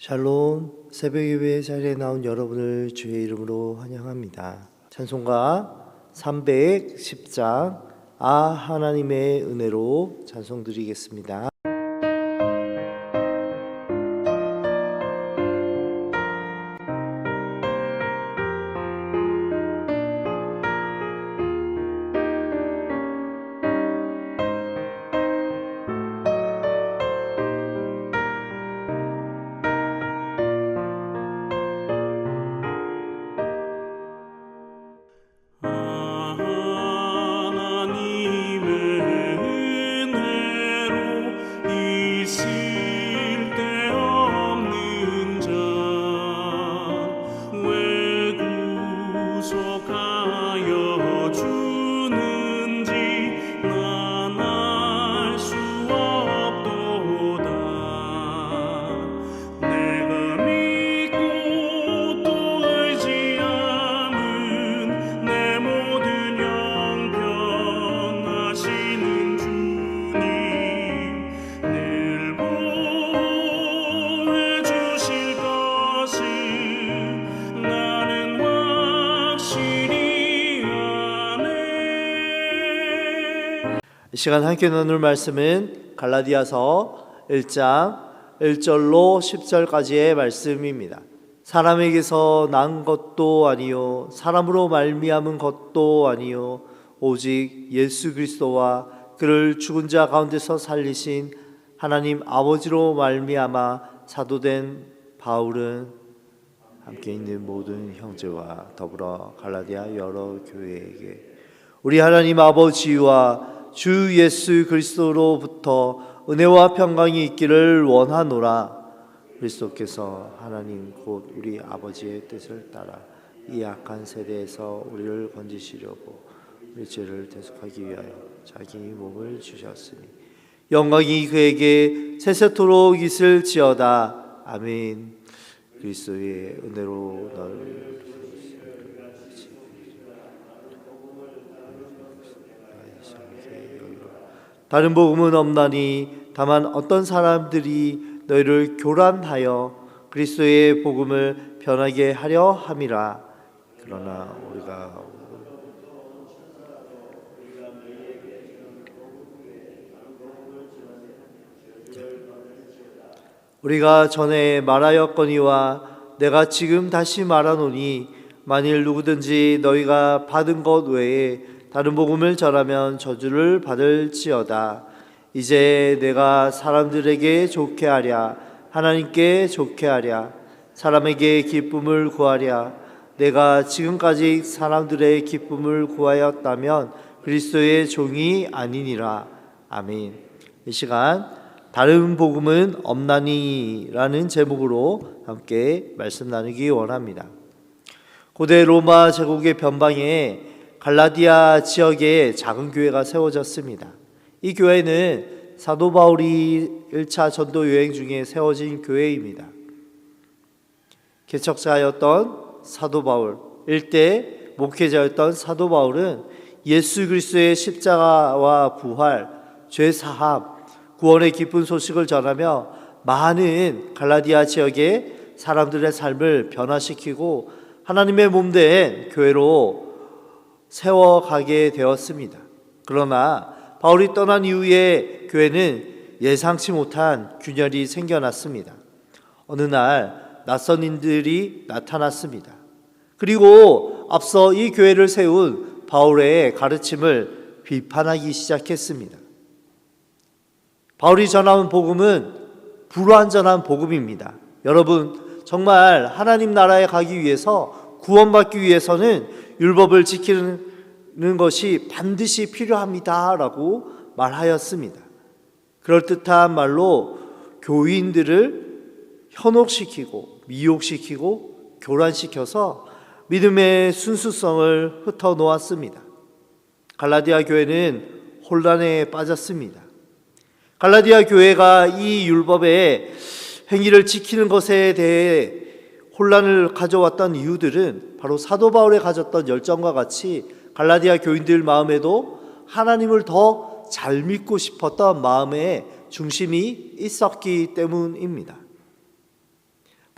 샬롬, 새벽 예배 자리에 나온 여러분을 주의 이름으로 환영합니다. 찬송가 310장 하나님의 은혜로 찬송드리겠습니다. 이 시간 함께 나눌 말씀은 갈라디아서 1장 1절로 10절까지의 말씀입니다. 사람에게서 난 것도 아니요 사람으로 말미암은 것도 아니요 오직 예수 그리스도와 그를 죽은 자 가운데서 살리신 하나님 아버지로 말미암아 사도된 바울은 함께 있는 모든 형제와 더불어 갈라디아 여러 교회에게 우리 하나님 아버지와 주 예수 그리스도로부터 은혜와 평강이 있기를 원하노라. 그리스도께서 하나님 곧 우리 아버지의 뜻을 따라 이 악한 세대에서 우리를 건지시려고 우리 죄를 대속하기 위하여 자기 몸을 주셨으니 영광이 그에게 세세토록 있을지어다. 아멘. 그리스도의 은혜로 너를 다른 복음은 없나니 다만 어떤 사람들이 너희를 교란하여 그리스도의 복음을 변하게 하려 함이라. 그러나 우리가 전에 말하였거니와 내가 지금 다시 말하노니 만일 누구든지 너희가 받은 것 외에 다른 복음을 전하면 저주를 받을지어다. 이제 내가 사람들에게 좋게 하랴 하나님께 좋게 하랴 사람에게 기쁨을 구하랴 내가 지금까지 사람들의 기쁨을 구하였다면 그리스도의 종이 아니니라. 아멘. 이 시간 다른 복음은 없나니 라는 제목으로 함께 말씀 나누기 원합니다. 고대 로마 제국의 변방에 갈라디아 지역에 작은 교회가 세워졌습니다. 이 교회는 사도 바울이 1차 전도 여행 중에 세워진 교회입니다. 개척자였던 사도 바울, 일대 목회자였던 사도 바울은 예수 그리스도의 십자가와 부활, 죄 사함, 구원의 기쁜 소식을 전하며 많은 갈라디아 지역의 사람들의 삶을 변화시키고 하나님의 몸된 교회로 세워가게 되었습니다. 그러나 바울이 떠난 이후에 교회는 예상치 못한 균열이 생겨났습니다. 어느 날 낯선인들이 나타났습니다. 그리고 앞서 이 교회를 세운 바울의 가르침을 비판하기 시작했습니다. 바울이 전하는 복음은 불완전한 복음입니다. 여러분, 정말 하나님 나라에 가기 위해서 구원받기 위해서는 율법을 지키는 것이 반드시 필요합니다 라고 말하였습니다. 그럴듯한 말로 교인들을 현혹시키고 미혹시키고 교란시켜서 믿음의 순수성을 흩어놓았습니다. 갈라디아 교회는 혼란에 빠졌습니다. 갈라디아 교회가 이 율법의 행위를 지키는 것에 대해 혼란을 가져왔던 이유들은 바로 사도 바울이 가졌던 열정과 같이 갈라디아 교인들 마음에도 하나님을 더 잘 믿고 싶었던 마음의 중심이 있었기 때문입니다.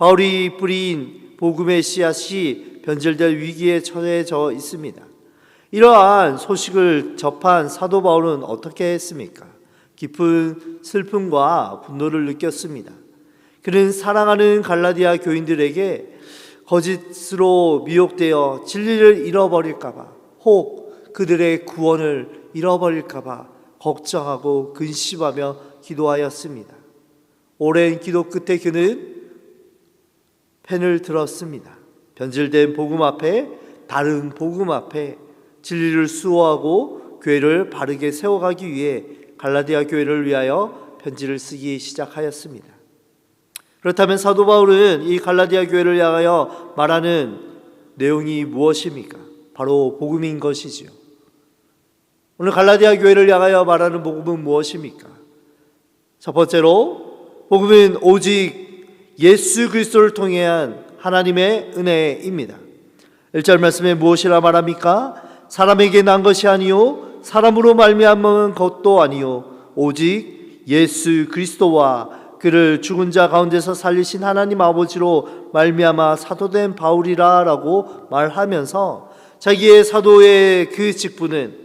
바울이 뿌린 복음의 씨앗이 변질될 위기에 처해져 있습니다. 이러한 소식을 접한 사도 바울은 어떻게 했습니까? 깊은 슬픔과 분노를 느꼈습니다. 그는 사랑하는 갈라디아 교인들에게 거짓으로 미혹되어 진리를 잃어버릴까봐, 혹 그들의 구원을 잃어버릴까봐 걱정하고 근심하며 기도하였습니다. 오랜 기도 끝에 그는 펜을 들었습니다. 변질된 복음 앞에, 다른 복음 앞에 진리를 수호하고 교회를 바르게 세워가기 위해 갈라디아 교회를 위하여 편지를 쓰기 시작하였습니다. 그렇다면 사도 바울은 이 갈라디아 교회를 향하여 말하는 내용이 무엇입니까? 바로 복음인 것이지요. 오늘 갈라디아 교회를 향하여 말하는 복음은 무엇입니까? 첫 번째로 복음은 오직 예수 그리스도를 통한 하나님의 은혜입니다. 1절 말씀에 무엇이라 말합니까? 사람에게 난 것이 아니요 사람으로 말미암은 것도 아니요 오직 예수 그리스도와 그를 죽은 자 가운데서 살리신 하나님 아버지로 말미암아 사도된 바울이라라고 말하면서 자기의 사도의 그 직분은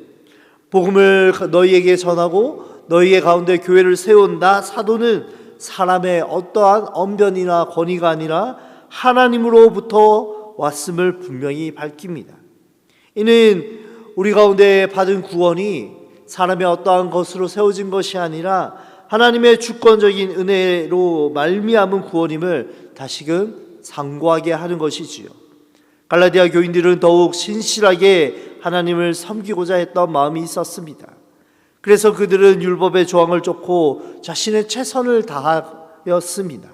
복음을 너희에게 전하고 너희의 가운데 교회를 세운 나 사도는 사람의 어떠한 언변이나 권위가 아니라 하나님으로부터 왔음을 분명히 밝힙니다. 이는 우리 가운데 받은 구원이 사람의 어떠한 것으로 세워진 것이 아니라 하나님의 주권적인 은혜로 말미암은 구원임을 다시금 상고하게 하는 것이지요. 갈라디아 교인들은 더욱 신실하게 하나님을 섬기고자 했던 마음이 있었습니다. 그래서 그들은 율법의 조항을 쫓고 자신의 최선을 다하였습니다.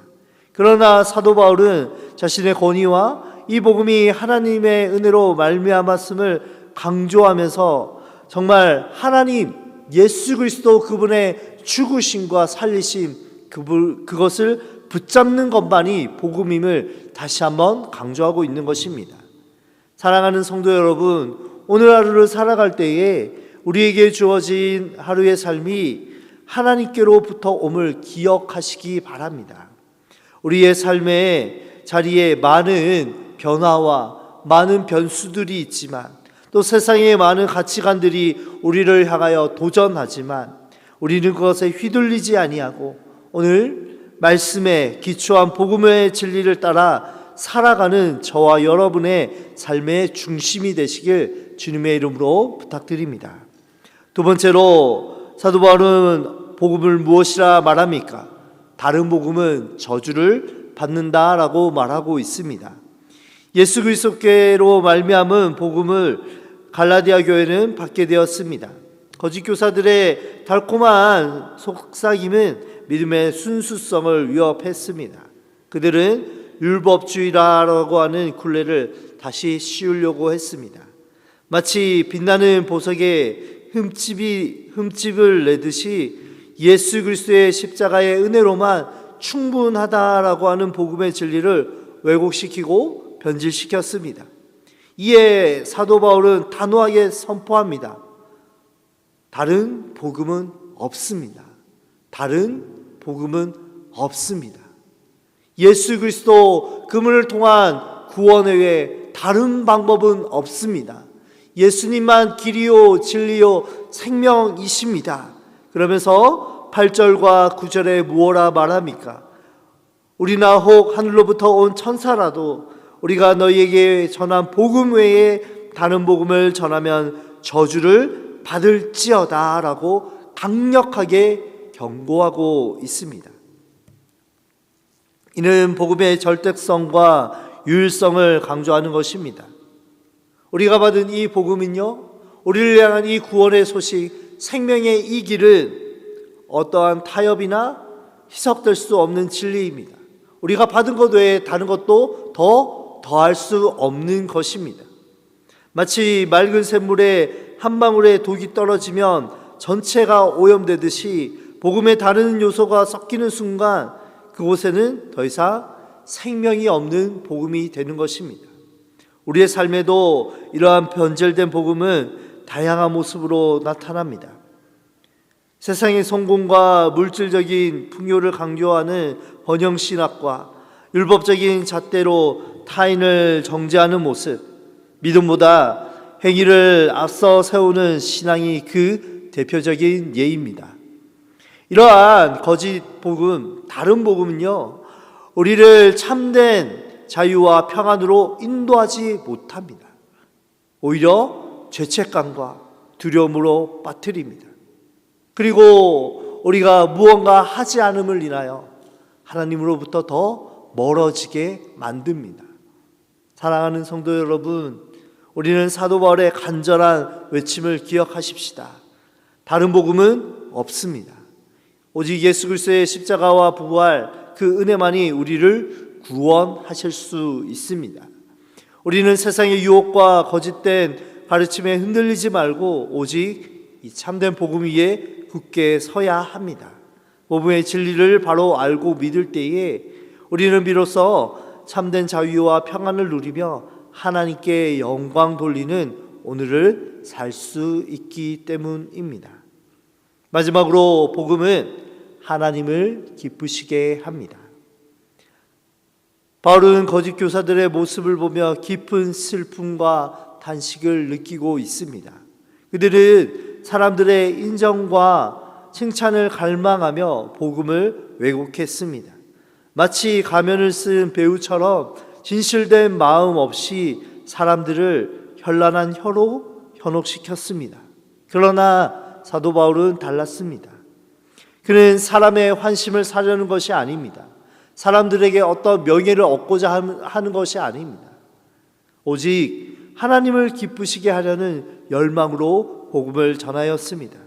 그러나 사도 바울은 자신의 권위와 이 복음이 하나님의 은혜로 말미암았음을 강조하면서 정말 하나님 예수 그리스도 그분의 죽으심과 살리심 그것을 붙잡는 것만이 복음임을 다시 한번 강조하고 있는 것입니다. 사랑하는 성도 여러분, 오늘 하루를 살아갈 때에 우리에게 주어진 하루의 삶이 하나님께로부터 옴을 기억하시기 바랍니다. 우리의 삶의 자리에 많은 변화와 많은 변수들이 있지만 또 세상의 많은 가치관들이 우리를 향하여 도전하지만 우리는 그것에 휘둘리지 아니하고 오늘 말씀에 기초한 복음의 진리를 따라 살아가는 저와 여러분의 삶의 중심이 되시길 주님의 이름으로 부탁드립니다. 두 번째로 사도 바울은 복음을 무엇이라 말합니까? 다른 복음은 저주를 받는다라고 말하고 있습니다. 예수 그리스도께로 말미암은 복음을 갈라디아 교회는 받게 되었습니다. 거짓 교사들의 달콤한 속삭임은 믿음의 순수성을 위협했습니다. 그들은 율법주의라고 하는 굴레를 다시 씌우려고 했습니다. 마치 빛나는 보석에 흠집을 내듯이 예수 그리스도의 십자가의 은혜로만 충분하다라고 하는 복음의 진리를 왜곡시키고 변질시켰습니다. 이에 사도 바울은 단호하게 선포합니다. 다른 복음은 없습니다. 다른 복음은 없습니다. 예수 그리스도 그분을 통한 구원 외에 다른 방법은 없습니다. 예수님만 길이요 진리요 생명이십니다. 그러면서 8절과 9절에 무엇라 말합니까? 우리나 혹 하늘로부터 온 천사라도 우리가 너희에게 전한 복음 외에 다른 복음을 전하면 저주를 받을지어다 라고 강력하게 경고하고 있습니다. 이는 복음의 절대성과 유일성을 강조하는 것입니다. 우리가 받은 이 복음은요, 우리를 향한 이 구원의 소식, 생명의 이 길은 어떠한 타협이나 희석될 수 없는 진리입니다. 우리가 받은 것 외에 다른 것도 더할 수 없는 것입니다. 마치 맑은 샘물에 한 방울의 독이 떨어지면 전체가 오염되듯이 복음의 다른 요소가 섞이는 순간 그곳에는 더 이상 생명이 없는 복음이 되는 것입니다. 우리의 삶에도 이러한 변질된 복음은 다양한 모습으로 나타납니다. 세상의 성공과 물질적인 풍요를 강조하는 번영신학과 율법적인 잣대로 타인을 정죄하는 모습, 믿음보다 행위를 앞서 세우는 신앙이 그 대표적인 예입니다. 이러한 거짓 복음, 다른 복음은요, 우리를 참된 자유와 평안으로 인도하지 못합니다. 오히려 죄책감과 두려움으로 빠뜨립니다. 그리고 우리가 무언가 하지 않음을 인하여 하나님으로부터 더 멀어지게 만듭니다. 사랑하는 성도 여러분, 우리는 사도 바울의 간절한 외침을 기억하십시다. 다른 복음은 없습니다. 오직 예수 그리스도의 십자가와 부활, 그 은혜만이 우리를 구원하실 수 있습니다. 우리는 세상의 유혹과 거짓된 가르침에 흔들리지 말고 오직 이 참된 복음 위에 굳게 서야 합니다. 복음의 진리를 바로 알고 믿을 때에 우리는 비로소 참된 자유와 평안을 누리며 하나님께 영광 돌리는 오늘을 살 수 있기 때문입니다. 마지막으로 복음은 하나님을 기쁘시게 합니다. 바울은 거짓 교사들의 모습을 보며 깊은 슬픔과 탄식을 느끼고 있습니다. 그들은 사람들의 인정과 칭찬을 갈망하며 복음을 왜곡했습니다. 마치 가면을 쓴 배우처럼 진실된 마음 없이 사람들을 현란한 혀로 현혹시켰습니다. 그러나 사도 바울은 달랐습니다. 그는 사람의 환심을 사려는 것이 아닙니다. 사람들에게 어떤 명예를 얻고자 하는 것이 아닙니다. 오직 하나님을 기쁘시게 하려는 열망으로 복음을 전하였습니다.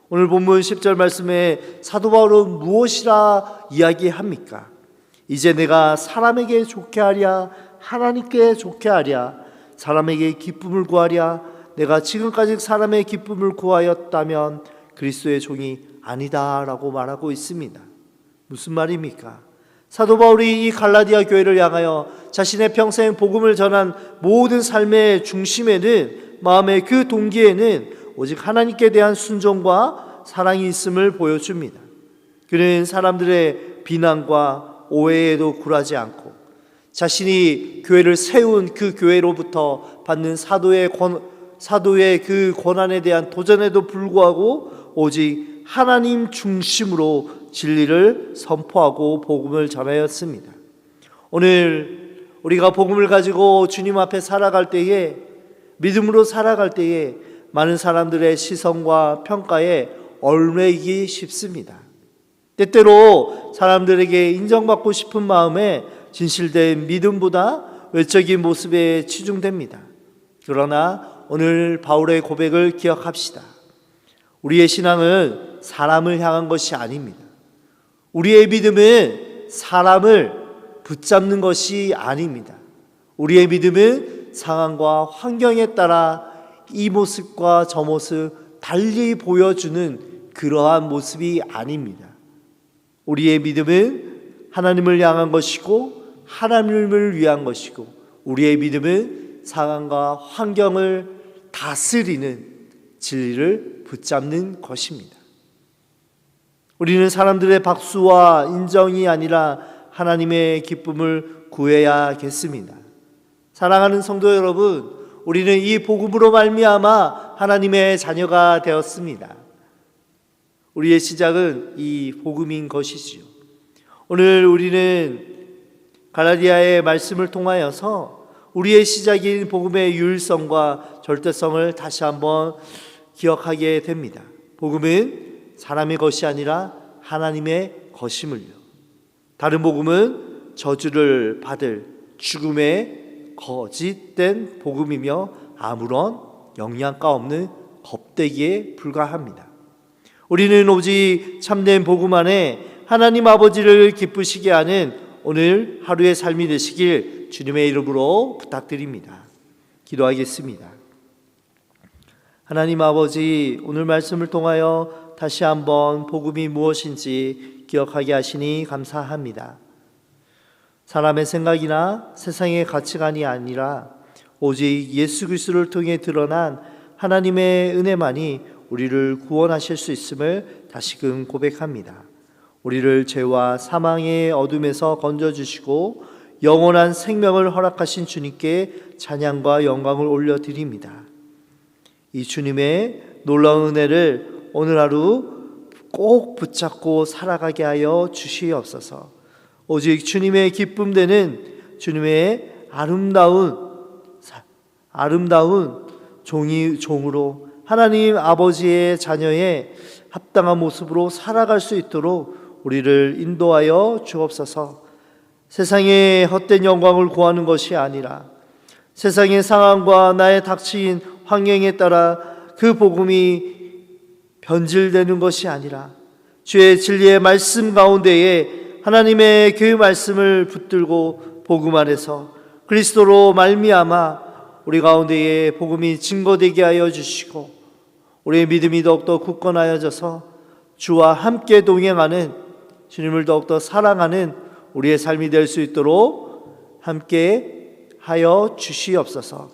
오늘 본문 10절 말씀에 사도 바울은 무엇이라 이야기합니까? 이제 내가 사람에게 좋게 하랴 하나님께 좋게 하랴 사람에게 기쁨을 구하랴 내가 지금까지 사람의 기쁨을 구하였다면 그리스도의 종이 아니다라고 말하고 있습니다. 무슨 말입니까? 사도 바울이 이 갈라디아 교회를 향하여 자신의 평생 복음을 전한 모든 삶의 중심에는, 마음의 그 동기에는 오직 하나님께 대한 순종과 사랑이 있음을 보여줍니다. 그는 사람들의 비난과 오해에도 굴하지 않고 자신이 교회를 세운 그 교회로부터 받는 사도의 그 권한에 대한 도전에도 불구하고 오직 하나님 중심으로 진리를 선포하고 복음을 전하였습니다. 오늘 우리가 복음을 가지고 주님 앞에 살아갈 때에, 믿음으로 살아갈 때에 많은 사람들의 시선과 평가에 얽매이기 쉽습니다. 때때로 사람들에게 인정받고 싶은 마음에 진실된 믿음보다 외적인 모습에 치중됩니다. 그러나 오늘 바울의 고백을 기억합시다. 우리의 신앙은 사람을 향한 것이 아닙니다. 우리의 믿음은 사람을 붙잡는 것이 아닙니다. 우리의 믿음은 상황과 환경에 따라 이 모습과 저 모습 달리 보여주는 그러한 모습이 아닙니다. 우리의 믿음은 하나님을 향한 것이고 하나님을 위한 것이고 우리의 믿음은 상황과 환경을 다스리는 진리를 붙잡는 것입니다. 우리는 사람들의 박수와 인정이 아니라 하나님의 기쁨을 구해야겠습니다. 사랑하는 성도 여러분, 우리는 이 복음으로 말미암아 하나님의 자녀가 되었습니다. 우리의 시작은 이 복음인 것이지요. 오늘 우리는 갈라디아의 말씀을 통하여서 우리의 시작인 복음의 유일성과 절대성을 다시 한번 기억하게 됩니다. 복음은 사람의 것이 아니라 하나님의 것임을요. 다른 복음은 저주를 받을 죽음의 거짓된 복음이며 아무런 영양가 없는 겁대기에 불과합니다. 우리는 오직 참된 복음 안에 하나님 아버지를 기쁘시게 하는 오늘 하루의 삶이 되시길 주님의 이름으로 부탁드립니다. 기도하겠습니다. 하나님 아버지, 오늘 말씀을 통하여 다시 한번 복음이 무엇인지 기억하게 하시니 감사합니다. 사람의 생각이나 세상의 가치관이 아니라 오직 예수 그리스도를 통해 드러난 하나님의 은혜만이 우리를 구원하실 수 있음을 다시금 고백합니다. 우리를 죄와 사망의 어둠에서 건져주시고 영원한 생명을 허락하신 주님께 찬양과 영광을 올려드립니다. 이 주님의 놀라운 은혜를 오늘 하루 꼭 붙잡고 살아가게 하여 주시옵소서. 오직 주님의 기쁨 되는 주님의 아름다운 종으로 하나님 아버지의 자녀의 합당한 모습으로 살아갈 수 있도록 우리를 인도하여 주옵소서. 세상의 헛된 영광을 구하는 것이 아니라 세상의 상황과 나의 닥친 환경에 따라 그 복음이 변질되는 것이 아니라 주의 진리의 말씀 가운데에 하나님의 그 말씀을 붙들고 복음 안에서 그리스도로 말미암아 우리 가운데에 복음이 증거되게 하여 주시고 우리의 믿음이 더욱더 굳건하여져서 주와 함께 동행하는, 주님을 더욱더 사랑하는 우리의 삶이 될 수 있도록 함께 하여 주시옵소서.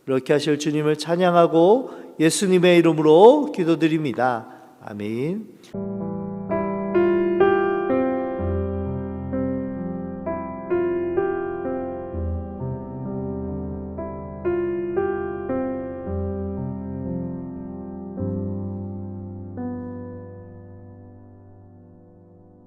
이렇게 하실 주님을 찬양하고 예수님의 이름으로 기도드립니다. 아멘.